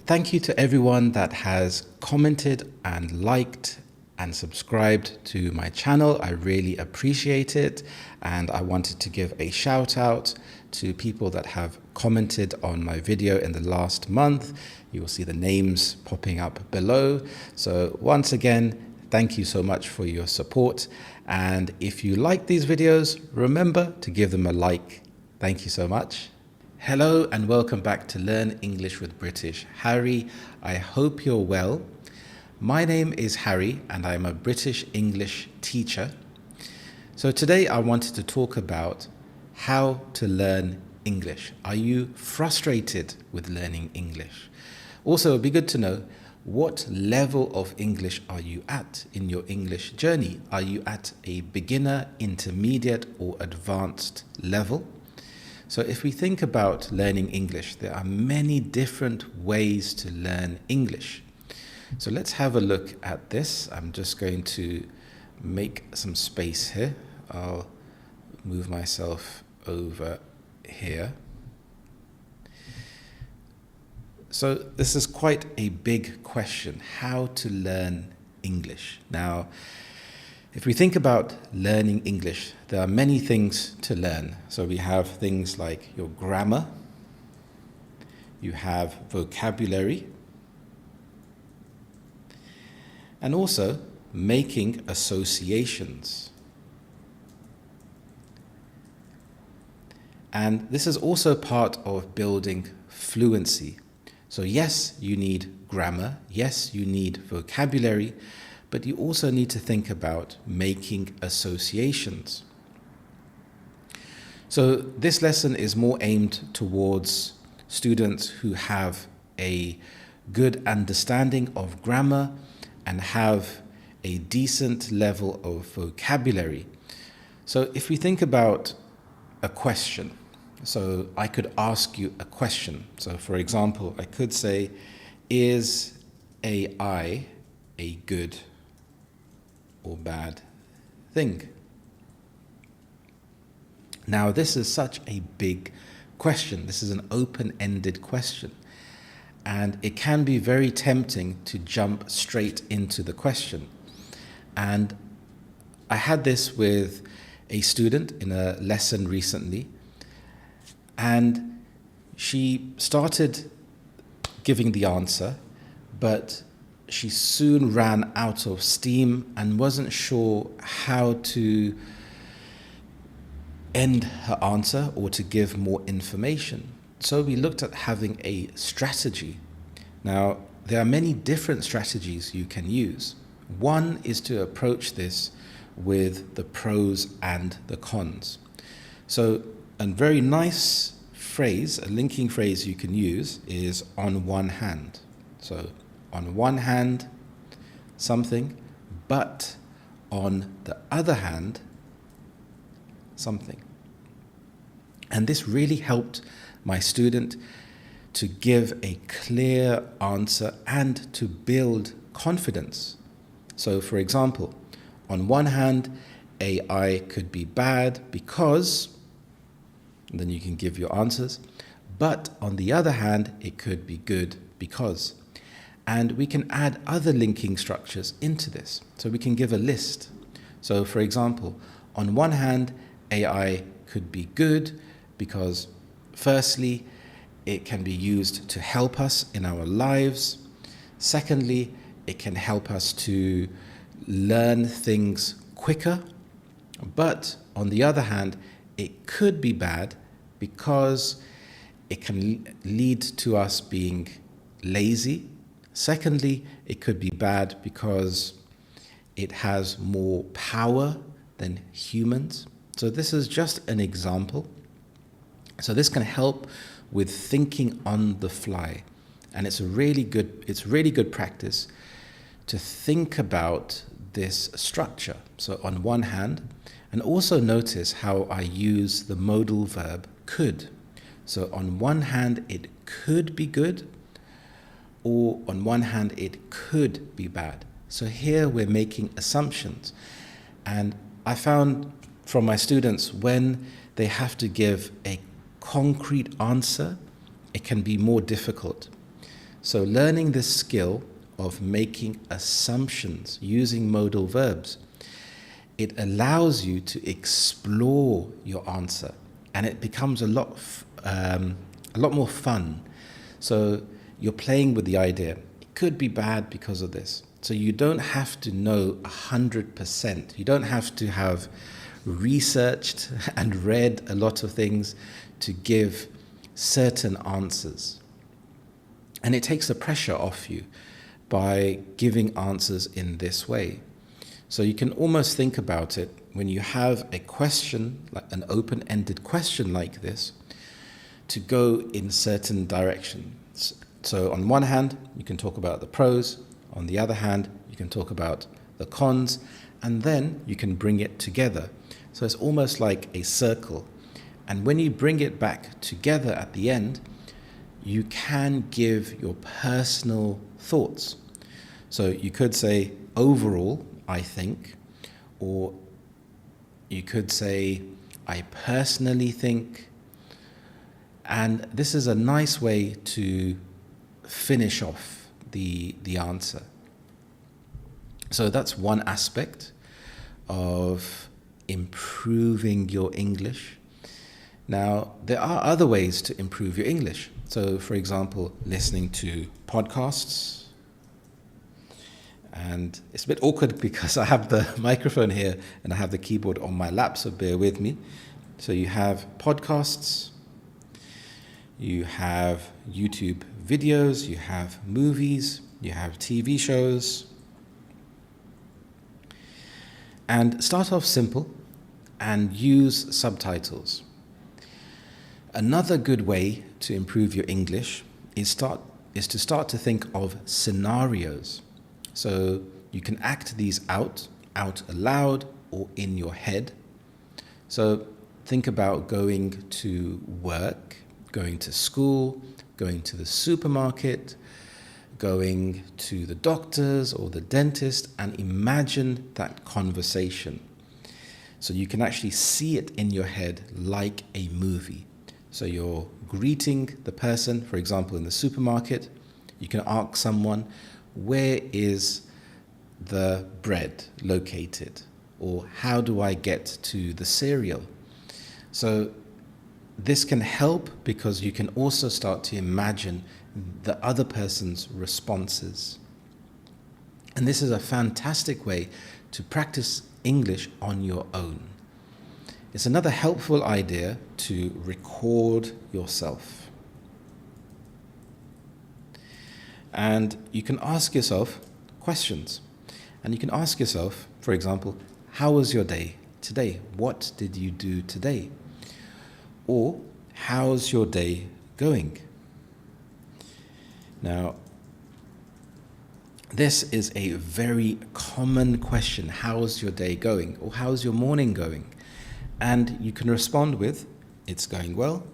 Thank you to everyone that has commented and liked and subscribed to my channel. I really appreciate it. And I wanted to give a shout out to people that have commented on my video in the last month. You will see the names popping up below. So once again, thank you so much for your support. And if you like these videos, remember to give them a like. Thank you so much. Hello and welcome back to Learn English with British Harry. I hope you're well. My name is Harry and I'm a British English teacher. So today I wanted to talk about how to learn English. Are you frustrated with learning English? Also, it'd be good to know, what level of English are you at in your English journey? Are you at a beginner, intermediate or advanced level? So if we think about learning English, there are many different ways to learn English. So let's have a look at this. I'm just going to make some space here. I'll move myself over here. So this is quite a big question, how to learn English. Now, if we think about learning English, there are many things to learn. So we have things like your grammar, you have vocabulary, and also making associations. And this is also part of building fluency. So yes, you need grammar, yes, you need vocabulary, but you also need to think about making associations. So this lesson is more aimed towards students who have a good understanding of grammar and have a decent level of vocabulary. So if we think about a question, so I could ask you a question. So for example, I could say, is AI a good or bad thing? Now, this is such a big question. This is an open-ended question. And it can be very tempting to jump straight into the question. And I had this with a student in a lesson recently. And she started giving the answer, but she soon ran out of steam and wasn't sure how to end her answer or to give more information. So we looked at having a strategy. Now, there are many different strategies you can use. One is to approach this with the pros and the cons. So a very nice phrase, a linking phrase you can use is on one hand. So on one hand, something, but on the other hand, something. And this really helped my student to give a clear answer and to build confidence. So for example, on one hand, AI could be bad because, and then you can give your answers, but on the other hand, it could be good because. And we can add other linking structures into this. So we can give a list. So for example, on one hand, AI could be good because firstly, it can be used to help us in our lives. Secondly, it can help us to learn things quicker. But on the other hand, it could be bad because it can lead to us being lazy. Secondly, it could be bad because it has more power than humans. So this is just an example. So this can help with thinking on the fly. And it's really good practice to think about this structure. So on one hand, and also notice how I use the modal verb could. So on one hand, it could be good, or on one hand, it could be bad. So here we're making assumptions. And I found from my students, when they have to give a concrete answer, it can be more difficult. So learning this skill of making assumptions using modal verbs, it allows you to explore your answer, and it becomes a lot more fun. So you're playing with the idea. It could be bad because of this. So you don't have to know 100%. You don't have to have researched and read a lot of things to give certain answers. And it takes the pressure off you by giving answers in this way. So you can almost think about it when you have a question, like an open-ended question like this, to go in certain directions. So on one hand, you can talk about the pros. On the other hand, you can talk about the cons, and then you can bring it together. So it's almost like a circle. And when you bring it back together at the end, you can give your personal thoughts. So you could say, overall, I think, or you could say, I personally think. And this is a nice way to finish off the answer. So that's one aspect of improving your English. Now, there are other ways to improve your English. So, for example, listening to podcasts. And it's a bit awkward because I have the microphone here and I have the keyboard on my lap, so bear with me. So you have podcasts, you have YouTube videos, you have movies, you have TV shows. And start off simple and use subtitles. Another good way to improve your English is to start to think of scenarios. So you can act these out aloud or in your head. So think about going to work, going to school, going to the supermarket, going to the doctors or the dentist, and imagine that conversation. So you can actually see it in your head like a movie. So you're greeting the person, for example, in the supermarket. You can ask someone, where is the bread located? Or how do I get to the cereal? So this can help because you can also start to imagine the other person's responses. And this is a fantastic way to practice English on your own. It's another helpful idea to record yourself. And you can ask yourself questions. And you can ask yourself, for example, how was your day today? What did you do today? Or, how's your day going? Now, this is a very common question. How's your day going? Or how's your morning going? And you can respond with, it's going well.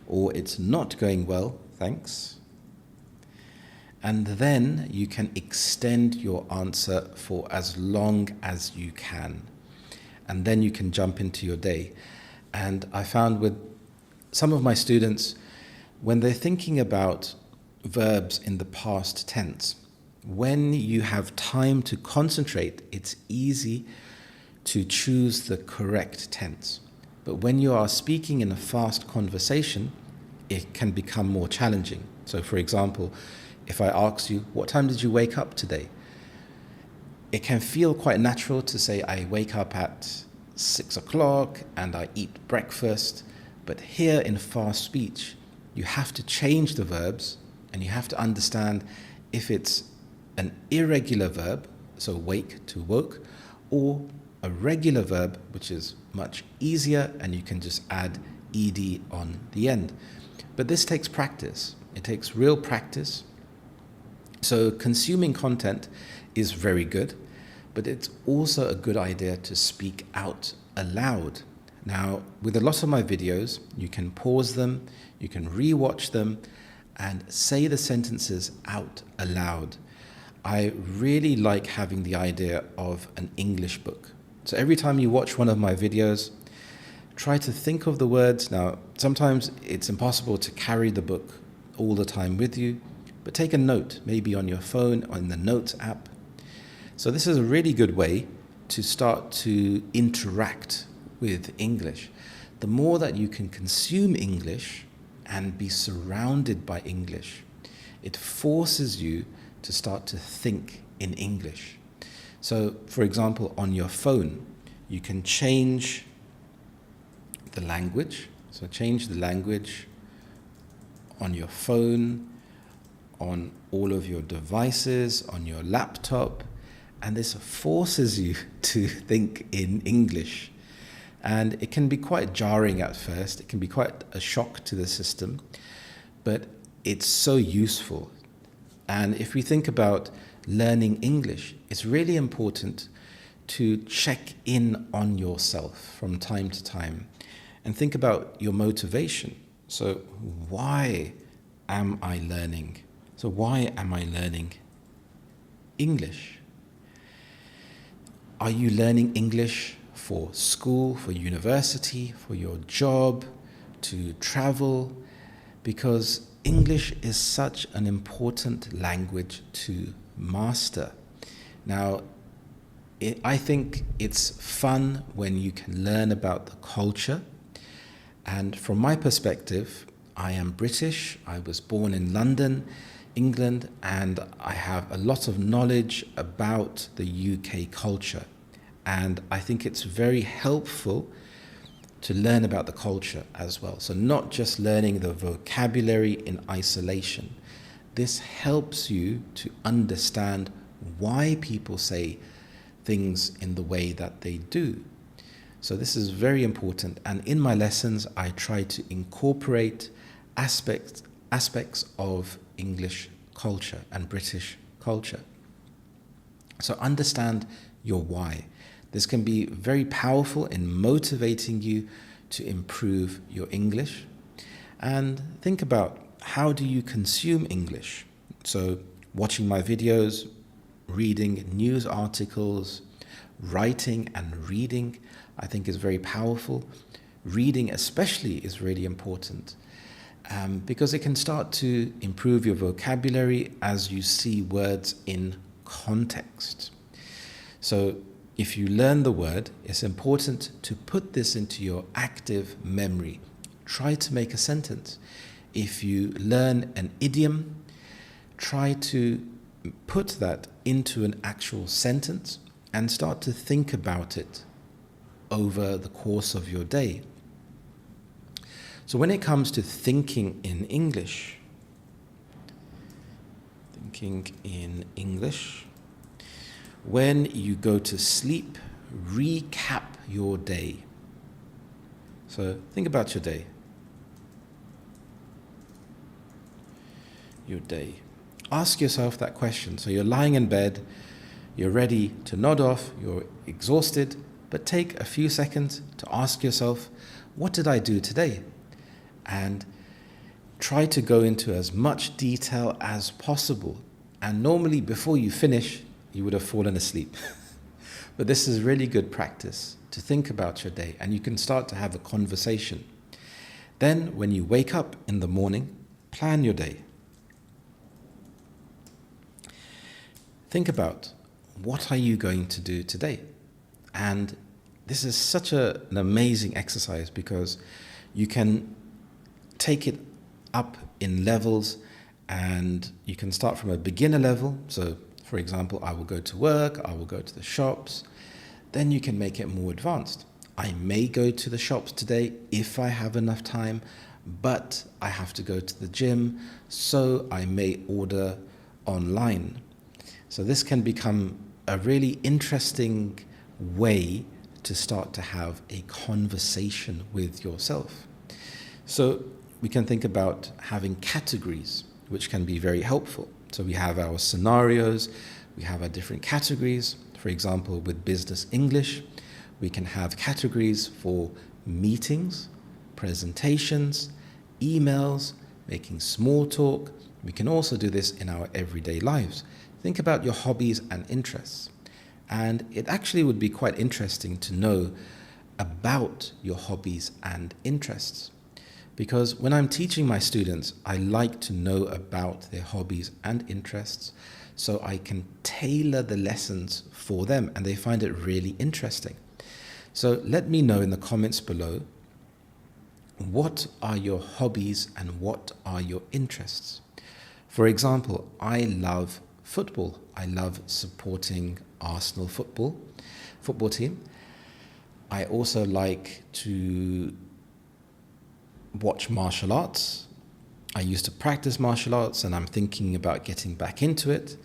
Or it's not going well, thanks. And then you can extend your answer for as long as you can. And then you can jump into your day. And I found with some of my students, when they're thinking about verbs in the past tense, when you have time to concentrate, it's easy to choose the correct tense. But when you are speaking in a fast conversation, it can become more challenging. So for example, if I ask you, what time did you wake up today? It can feel quite natural to say, I wake up at 6 o'clock and I eat breakfast. But here in fast speech, you have to change the verbs and you have to understand if it's an irregular verb, so wake to woke, or a regular verb, which is much easier and you can just add ed on the end. But this takes practice. It takes real practice. So consuming content is very good, but it's also a good idea to speak out aloud. Now, with a lot of my videos, you can pause them, you can re-watch them, and say the sentences out aloud. I really like having the idea of an English book. So every time you watch one of my videos, try to think of the words. Now, sometimes it's impossible to carry the book all the time with you, but take a note, maybe on your phone or in the Notes app. So this is a really good way to start to interact with English. The more that you can consume English and be surrounded by English, it forces you to start to think in English. So, for example, on your phone, you can change the language. So change the language on your phone, on all of your devices, on your laptop, and this forces you to think in English. And it can be quite jarring at first. It can be quite a shock to the system, but it's so useful. And if we think about learning English, it's really important to check in on yourself from time to time and think about your motivation. So why am I learning? So why am I learning English? Are you learning English for school, for university, for your job, to travel? Because English is such an important language to master. Now, I think it's fun when you can learn about the culture. And from my perspective, I am British. I was born in London, England, and I have a lot of knowledge about the UK culture. And I think it's very helpful to learn about the culture as well. So not just learning the vocabulary in isolation. This helps you to understand why people say things in the way that they do. So this is very important. And in my lessons, I try to incorporate aspects of English culture and British culture. So understand your why. This can be very powerful in motivating you to improve your English. And think about, how do you consume English? So watching my videos, reading news articles, writing and reading, I think is very powerful. Reading especially is really important because it can start to improve your vocabulary as you see words in context. So if you learn the word, it's important to put this into your active memory. Try to make a sentence. If you learn an idiom, try to put that into an actual sentence and start to think about it over the course of your day. So when it comes to thinking in English, when you go to sleep, recap your day. So think about your day. Ask yourself that question. So you're lying in bed, you're ready to nod off, you're exhausted, but take a few seconds to ask yourself, what did I do today? And try to go into as much detail as possible. And normally before you finish, you would have fallen asleep. But this is really good practice to think about your day, and you can start to have a conversation. Then when you wake up in the morning, plan your day. Think about, what are you going to do today? And this is such an amazing exercise because you can take it up in levels, and you can start from a beginner level. So for example, I will go to work, I will go to the shops. Then you can make it more advanced. I may go to the shops today if I have enough time, but I have to go to the gym, so I may order online. So this can become a really interesting way to start to have a conversation with yourself. So we can think about having categories, which can be very helpful. So we have our scenarios, we have our different categories. For example, with business English, we can have categories for meetings, presentations, emails, making small talk. We can also do this in our everyday lives. Think about your hobbies and interests. And it actually would be quite interesting to know about your hobbies and interests. because when I'm teaching my students, I like to know about their hobbies and interests so I can tailor the lessons for them and they find it really interesting. So let me know in the comments below, what are your hobbies and what are your interests? For example, I love football. I love supporting Arsenal football team. I also like to watch martial arts. I used to practice martial arts and I'm thinking about getting back into it.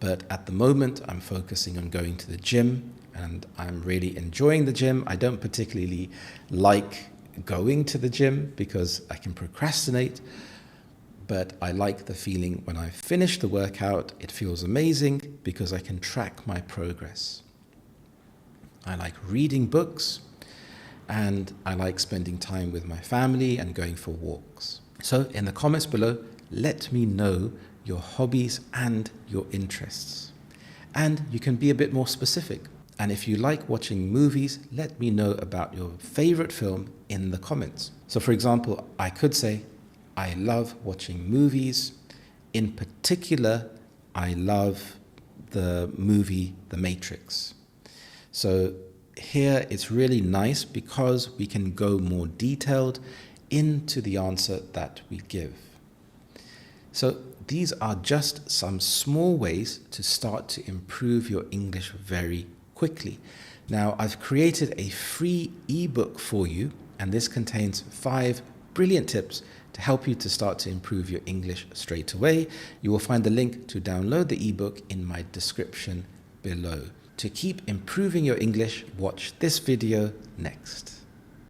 But at the moment, I'm focusing on going to the gym and I'm really enjoying the gym. I don't particularly like going to the gym because I can procrastinate, but I like the feeling when I finish the workout. It feels amazing because I can track my progress. I like reading books and I like spending time with my family and going for walks. So in the comments below, let me know your hobbies and your interests. And you can be a bit more specific. And if you like watching movies, let me know about your favorite film in the comments. So for example, I could say, I love watching movies. In particular, I love the movie The Matrix. So here it's really nice because we can go more detailed into the answer that we give. So these are just some small ways to start to improve your English very quickly. Now, I've created a free ebook for you, and this contains 5 brilliant tips to help you to start to improve your English straight away. You will find the link to download the ebook in my description below. To keep improving your English, watch this video next.